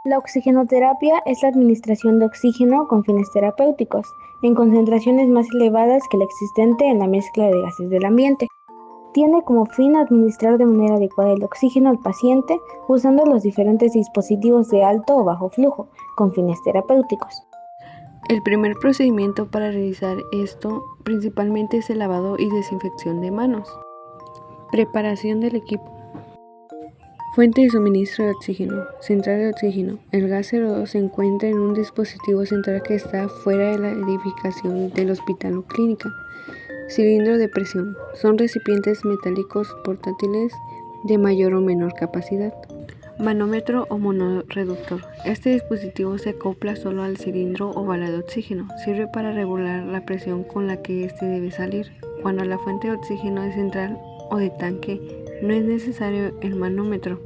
La oxigenoterapia es la administración de oxígeno con fines terapéuticos, en concentraciones más elevadas que la existente en la mezcla de gases del ambiente. Tiene como fin administrar de manera adecuada el oxígeno al paciente usando los diferentes dispositivos de alto o bajo flujo, con fines terapéuticos. El primer procedimiento para realizar esto principalmente es el lavado y desinfección de manos. Preparación del equipo. Fuente de suministro de oxígeno. Central de oxígeno. El gas CO2 se encuentra en un dispositivo central que está fuera de la edificación del hospital o clínica. Cilindro de presión. Son recipientes metálicos portátiles de mayor o menor capacidad. Manómetro o monorreductor. Este dispositivo se acopla solo al cilindro o bala de oxígeno. Sirve para regular la presión con la que éste debe salir. Cuando la fuente de oxígeno es central o de tanque, no es necesario el manómetro,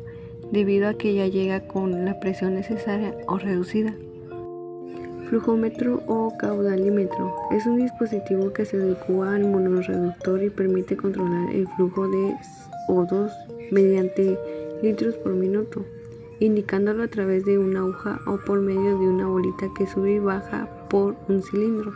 debido a que ya llega con la presión necesaria o reducida. Flujómetro o caudalímetro. Es un dispositivo que se adecua al monorreductor y permite controlar el flujo de O2 mediante litros por minuto, indicándolo a través de una aguja o por medio de una bolita que sube y baja por un cilindro.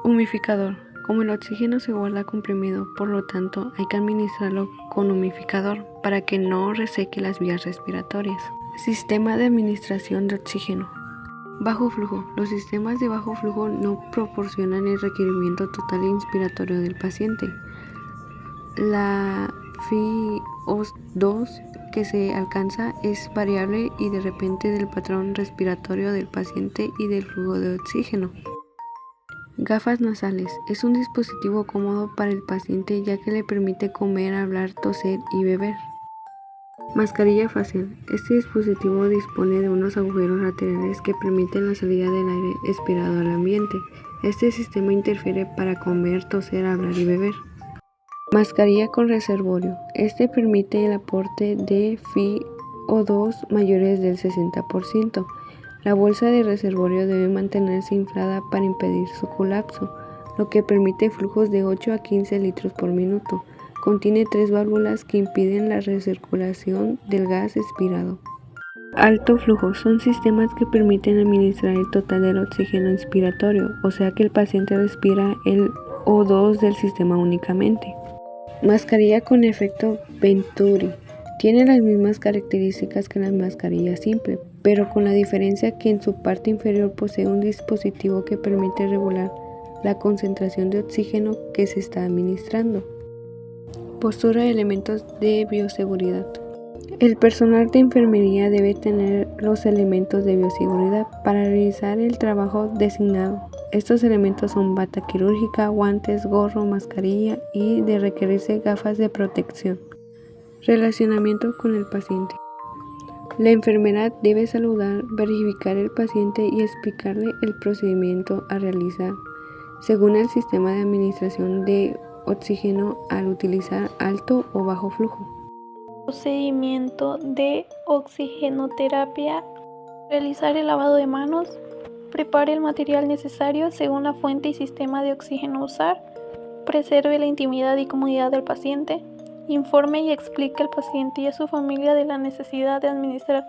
Humificador. Como el oxígeno se guarda comprimido, por lo tanto hay que administrarlo con humificador para que no reseque las vías respiratorias. Sistema de administración de oxígeno. Bajo flujo. Los sistemas de bajo flujo no proporcionan el requerimiento total inspiratorio del paciente. La FiO2 que se alcanza es variable y depende del patrón respiratorio del paciente y del flujo de oxígeno. Gafas nasales. Es un dispositivo cómodo para el paciente ya que le permite comer, hablar, toser y beber. Mascarilla facial. Este dispositivo dispone de unos agujeros laterales que permiten la salida del aire expirado al ambiente. Este sistema interfiere para comer, toser, hablar y beber. Mascarilla con reservorio. Este permite el aporte de FiO2 mayores del 60%. La bolsa de reservorio debe mantenerse inflada para impedir su colapso, lo que permite flujos de 8 a 15 litros por minuto. Contiene 3 válvulas que impiden la recirculación del gas expirado. Alto flujo. Son sistemas que permiten administrar el total del oxígeno inspiratorio, o sea que el paciente respira el O2 del sistema únicamente. Mascarilla con efecto Venturi. Tiene las mismas características que la mascarilla simple, pero con la diferencia que en su parte inferior posee un dispositivo que permite regular la concentración de oxígeno que se está administrando. Postura de elementos de bioseguridad. El personal de enfermería debe tener los elementos de bioseguridad para realizar el trabajo designado. Estos elementos son bata quirúrgica, guantes, gorro, mascarilla y, de requerirse, gafas de protección. Relacionamiento con el paciente. La enfermera debe saludar, verificar el paciente y explicarle el procedimiento a realizar, según el sistema de administración de oxígeno al utilizar alto o bajo flujo. Procedimiento de oxigenoterapia. Realizar el lavado de manos. Prepare el material necesario según la fuente y sistema de oxígeno a usar. Preserve la intimidad y comodidad del paciente. Informe y explique al paciente y a su familia de la necesidad de administrar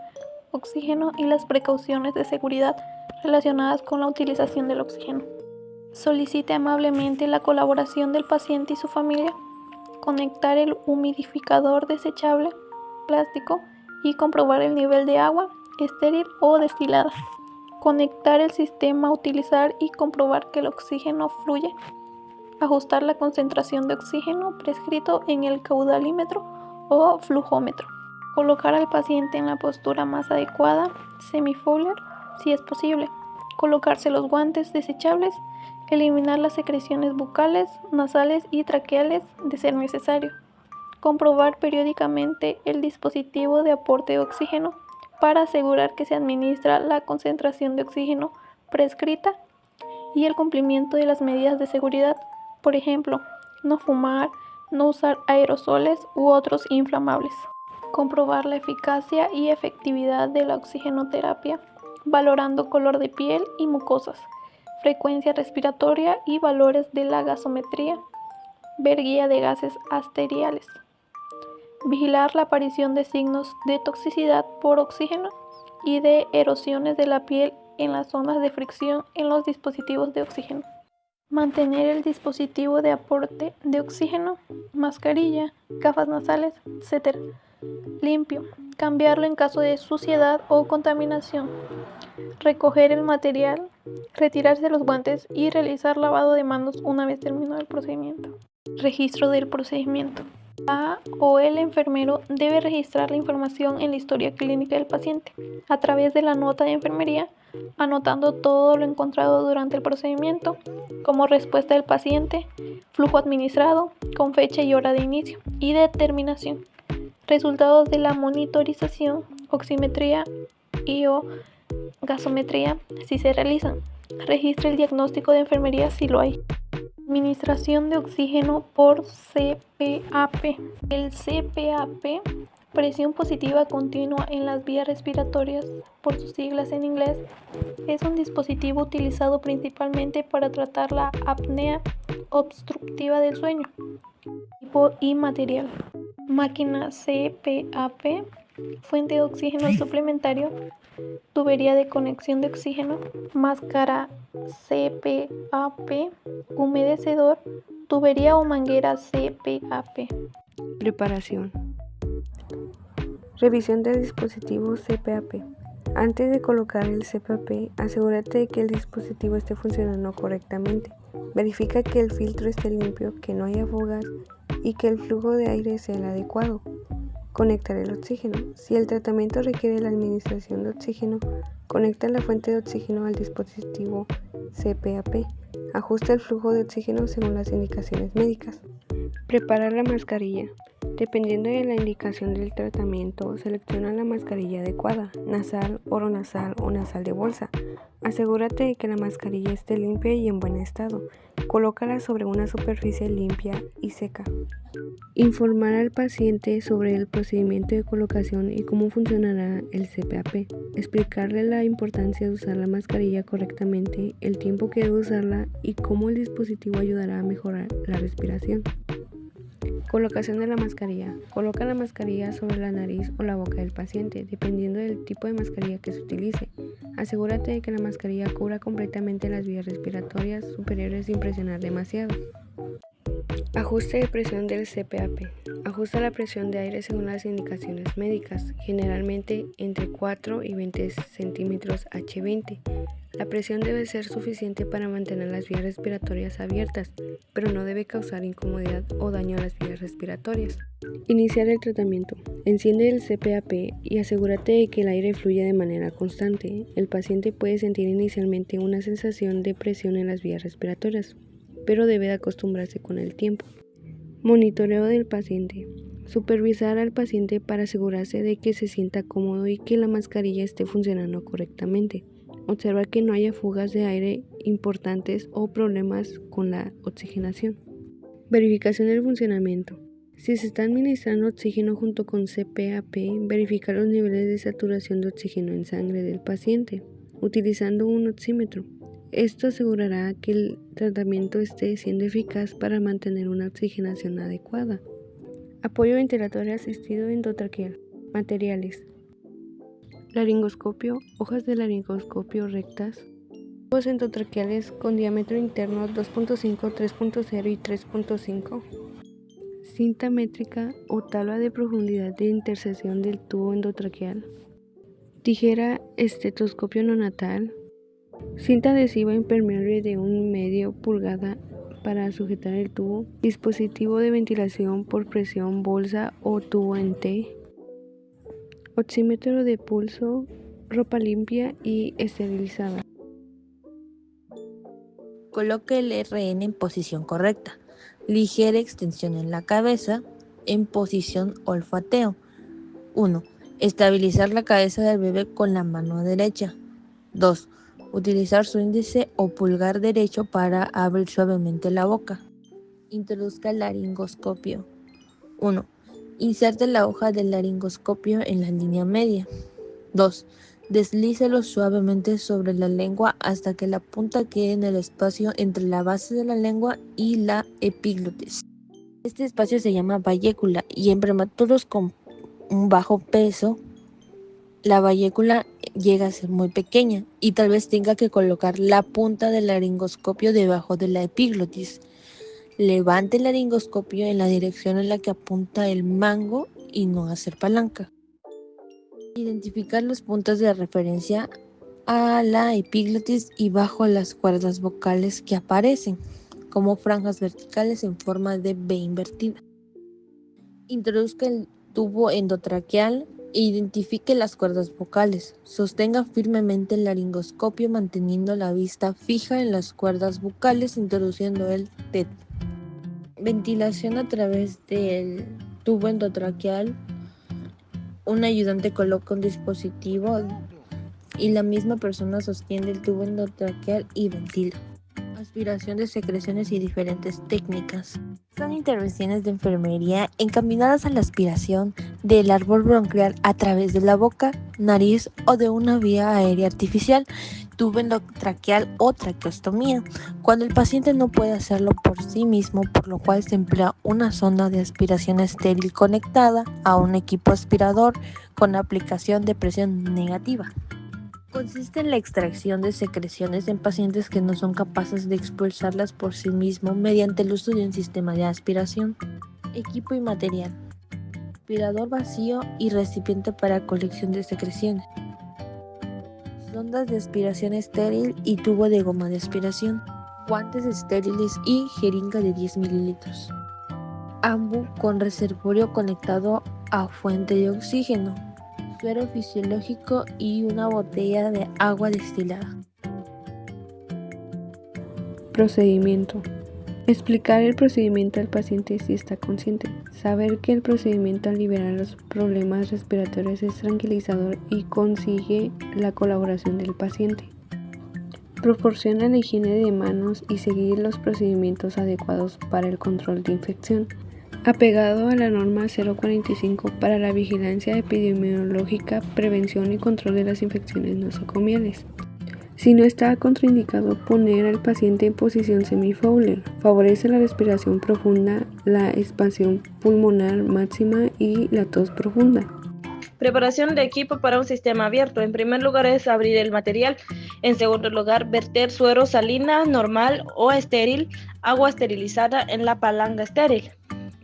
oxígeno y las precauciones de seguridad relacionadas con la utilización del oxígeno. Solicite amablemente la colaboración del paciente y su familia. Conectar el humidificador desechable plástico y comprobar el nivel de agua estéril o destilada. Conectar el sistema a utilizar y comprobar que el oxígeno fluye. Ajustar la concentración de oxígeno prescrito en el caudalímetro o flujómetro. Colocar al paciente en la postura más adecuada, semi-Fowler, si es posible. Colocarse los guantes desechables. Eliminar las secreciones bucales, nasales y traqueales de ser necesario. Comprobar periódicamente el dispositivo de aporte de oxígeno para asegurar que se administra la concentración de oxígeno prescrita y el cumplimiento de las medidas de seguridad, por ejemplo, no fumar, no usar aerosoles u otros inflamables. Comprobar la eficacia y efectividad de la oxigenoterapia, valorando color de piel y mucosas, frecuencia respiratoria y valores de la gasometría. Ver guía de gases arteriales. Vigilar la aparición de signos de toxicidad por oxígeno y de erosiones de la piel en las zonas de fricción en los dispositivos de oxígeno. Mantener el dispositivo de aporte de oxígeno, mascarilla, gafas nasales, etc. limpio. Cambiarlo en caso de suciedad o contaminación. Recoger el material, retirarse los guantes y realizar lavado de manos una vez terminado el procedimiento. Registro del procedimiento. La o el enfermero debe registrar la información en la historia clínica del paciente a través de la nota de enfermería, anotando todo lo encontrado durante el procedimiento, como respuesta del paciente, flujo administrado, con fecha y hora de inicio y de terminación, resultados de la monitorización, oximetría y o gasometría si se realizan. Registra el diagnóstico de enfermería si lo hay. Administración de oxígeno por CPAP. El CPAP, presión positiva continua en las vías respiratorias, por sus siglas en inglés, es un dispositivo utilizado principalmente para tratar la apnea obstructiva del sueño. Tipo y material. Máquina CPAP, fuente de oxígeno suplementario, tubería de conexión de oxígeno, máscara CPAP, humedecedor, tubería o manguera CPAP. Preparación. Revisión del dispositivo CPAP. Antes de colocar el CPAP, asegúrate de que el dispositivo esté funcionando correctamente. Verifica que el filtro esté limpio, que no haya fugas y que el flujo de aire sea el adecuado. Conectar el oxígeno. Si el tratamiento requiere la administración de oxígeno, conecta la fuente de oxígeno al dispositivo CPAP. Ajusta el flujo de oxígeno según las indicaciones médicas. Prepara la mascarilla. Dependiendo de la indicación del tratamiento, selecciona la mascarilla adecuada, nasal, oronasal o nasal de bolsa. Asegúrate de que la mascarilla esté limpia y en buen estado. Colócala sobre una superficie limpia y seca. Informar al paciente sobre el procedimiento de colocación y cómo funcionará el CPAP. Explicarle la importancia de usar la mascarilla correctamente, el tiempo que debe usarla y cómo el dispositivo ayudará a mejorar la respiración. Colocación de la mascarilla. Coloca la mascarilla sobre la nariz o la boca del paciente, dependiendo del tipo de mascarilla que se utilice. Asegúrate de que la mascarilla cubra completamente las vías respiratorias superiores sin presionar demasiado. Ajuste de presión del CPAP. Ajusta la presión de aire según las indicaciones médicas, generalmente entre 4 y 20 centímetros H20. La presión debe ser suficiente para mantener las vías respiratorias abiertas, pero no debe causar incomodidad o daño a las vías respiratorias. Iniciar el tratamiento. Enciende el CPAP y asegúrate de que el aire fluya de manera constante. El paciente puede sentir inicialmente una sensación de presión en las vías respiratorias, pero debe de acostumbrarse con el tiempo. Monitoreo del paciente. Supervisar al paciente para asegurarse de que se sienta cómodo y que la mascarilla esté funcionando correctamente. Observa que no haya fugas de aire importantes o problemas con la oxigenación. Verificación del funcionamiento. Si se está administrando oxígeno junto con CPAP, verifica los niveles de saturación de oxígeno en sangre del paciente, utilizando un oxímetro. Esto asegurará que el tratamiento esté siendo eficaz para mantener una oxigenación adecuada. Apoyo ventilatorio asistido endotraqueal. Materiales. Laringoscopio, hojas de laringoscopio rectas, tubos endotraqueales con diámetro interno 2.5, 3.0 y 3.5, cinta métrica o tabla de profundidad de intersección del tubo endotraqueal, tijera estetoscopio neonatal, cinta adhesiva impermeable de 1/2 pulgada para sujetar el tubo, dispositivo de ventilación por presión bolsa o tubo en T, oxímetro de pulso, ropa limpia y esterilizada. Coloque el RN en posición correcta. Ligera extensión en la cabeza, en posición olfateo. 1. Estabilizar la cabeza del bebé con la mano derecha. 2. Utilizar su índice o pulgar derecho para abrir suavemente la boca. Introduzca el laringoscopio. 1. Inserte la hoja del laringoscopio en la línea media. 2. Deslícelo suavemente sobre la lengua hasta que la punta quede en el espacio entre la base de la lengua y la epiglotis. Este espacio se llama vallécula y en prematuros con un bajo peso, la vallécula llega a ser muy pequeña y tal vez tenga que colocar la punta del laringoscopio debajo de la epiglotis. Levante el laringoscopio en la dirección en la que apunta el mango y no hacer palanca. Identificar los puntos de referencia a la epiglotis y bajo las cuerdas vocales que aparecen, como franjas verticales en forma de V invertida. Introduzca el tubo endotraqueal e identifique las cuerdas vocales. Sostenga firmemente el laringoscopio manteniendo la vista fija en las cuerdas vocales, introduciendo el TET. Ventilación a través del tubo endotraqueal. Un ayudante coloca un dispositivo y la misma persona sostiene el tubo endotraqueal y ventila. Aspiración de secreciones y diferentes técnicas. Son intervenciones de enfermería encaminadas a la aspiración del árbol bronquial a través de la boca, nariz o de una vía aérea artificial, tubo endotraqueal o traqueostomía, cuando el paciente no puede hacerlo por sí mismo, por lo cual se emplea una sonda de aspiración estéril conectada a un equipo aspirador con aplicación de presión negativa. Consiste en la extracción de secreciones en pacientes que no son capaces de expulsarlas por sí mismos mediante el uso de un sistema de aspiración. Equipo y material. Aspirador vacío y recipiente para colección de secreciones. Sondas de aspiración estéril y tubo de goma de aspiración. Guantes estériles y jeringa de 10 mililitros. AMBU con reservorio conectado a fuente de oxígeno. Suero fisiológico y una botella de agua destilada. Procedimiento. Explicar el procedimiento al paciente si está consciente. Saber que el procedimiento al liberar los problemas respiratorios es tranquilizador y consigue la colaboración del paciente. Proporciona la higiene de manos y seguir los procedimientos adecuados para el control de infección. Apegado a la norma 045 para la vigilancia epidemiológica, prevención y control de las infecciones nosocomiales. Si no está contraindicado poner al paciente en posición semi-Fowler, favorece la respiración profunda, la expansión pulmonar máxima y la tos profunda. Preparación de equipo para un sistema abierto. En primer lugar es abrir el material. En segundo lugar, verter suero salina normal o estéril, agua esterilizada en la palanca estéril.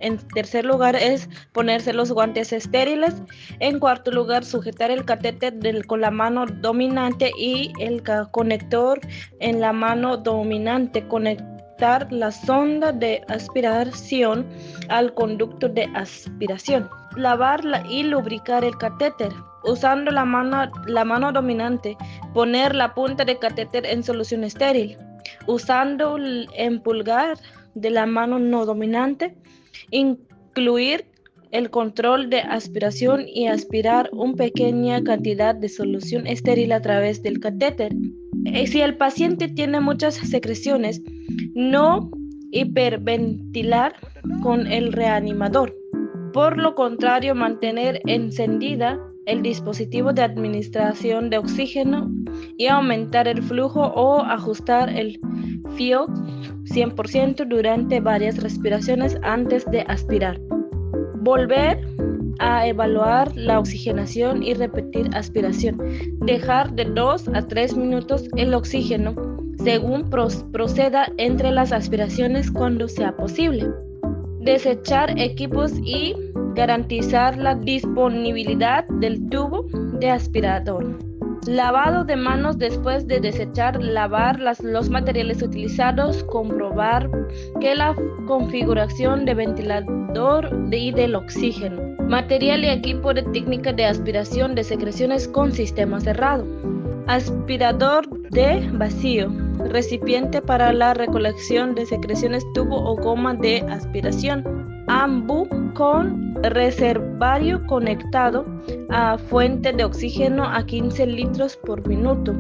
En tercer lugar es ponerse los guantes estériles. En cuarto lugar, sujetar el catéter con la mano dominante y el conector en la mano dominante. Conectar la sonda de aspiración al conducto de aspiración. Lavar y lubricar el catéter. Usando la mano dominante, poner la punta del catéter en solución estéril. Usando el pulgar de la mano no dominante, incluir el control de aspiración y aspirar una pequeña cantidad de solución estéril a través del catéter. Si el paciente tiene muchas secreciones, no hiperventilar con el reanimador. Por lo contrario, mantener encendida el dispositivo de administración de oxígeno y aumentar el flujo o ajustar el FIO 100% durante varias respiraciones antes de aspirar. Volver a evaluar la oxigenación y repetir aspiración. Dejar de 2 a 3 minutos el oxígeno según proceda entre las aspiraciones cuando sea posible. Desechar equipos y garantizar la disponibilidad del tubo de aspirador. Lavado de manos después de desechar, lavar los materiales utilizados, comprobar que la configuración de ventilador y del oxígeno. Material y equipo de técnica de aspiración de secreciones con sistema cerrado. Aspirador de vacío. Recipiente para la recolección de secreciones, tubo o goma de aspiración. AMBU con reservorio conectado a fuente de oxígeno a 15 litros por minuto.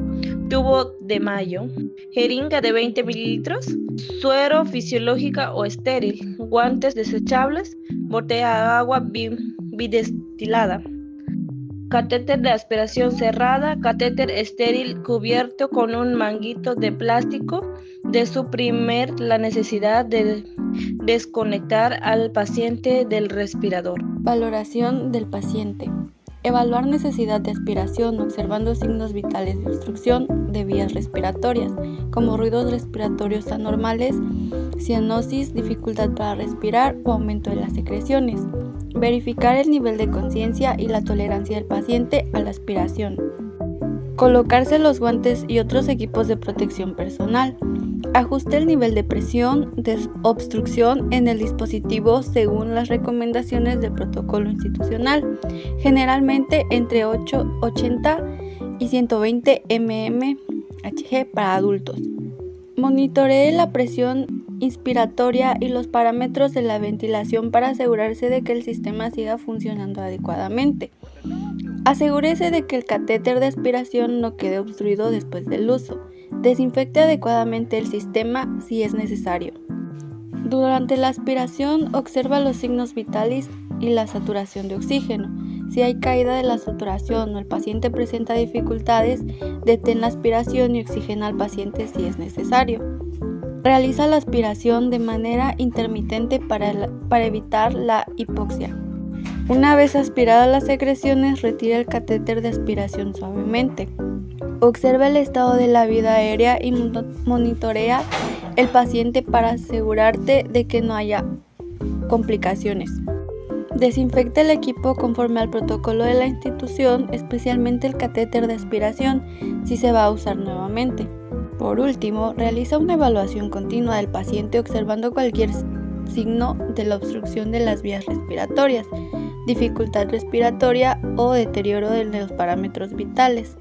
Tubo de Mayo. Jeringa de 20 mililitros. Suero fisiológica o estéril. Guantes desechables. Botella de agua bidestilada. Catéter de aspiración cerrada, catéter estéril cubierto con un manguito de plástico de suprimir la necesidad de desconectar al paciente del respirador. Valoración del paciente. Evaluar necesidad de aspiración observando signos vitales de obstrucción de vías respiratorias, como ruidos respiratorios anormales, cianosis, dificultad para respirar o aumento de las secreciones. Verificar el nivel de conciencia y la tolerancia del paciente a la aspiración. Colocarse los guantes y otros equipos de protección personal. Ajuste el nivel de presión de obstrucción en el dispositivo según las recomendaciones del protocolo institucional, generalmente entre 80 y 120 mmHg para adultos. Monitoree la presión inspiratoria y los parámetros de la ventilación para asegurarse de que el sistema siga funcionando adecuadamente. Asegúrese de que el catéter de aspiración no quede obstruido después del uso. Desinfecte adecuadamente el sistema si es necesario. Durante la aspiración, observa los signos vitales y la saturación de oxígeno. Si hay caída de la saturación o el paciente presenta dificultades, detén la aspiración y oxigena al paciente si es necesario. Realiza la aspiración de manera intermitente para evitar la hipoxia. Una vez aspiradas las secreciones, retira el catéter de aspiración suavemente. Observa el estado de la vía aérea y monitorea el paciente para asegurarte de que no haya complicaciones. Desinfecta el equipo conforme al protocolo de la institución, especialmente el catéter de aspiración, si se va a usar nuevamente. Por último, realiza una evaluación continua del paciente observando cualquier signo de la obstrucción de las vías respiratorias, dificultad respiratoria o deterioro de los parámetros vitales.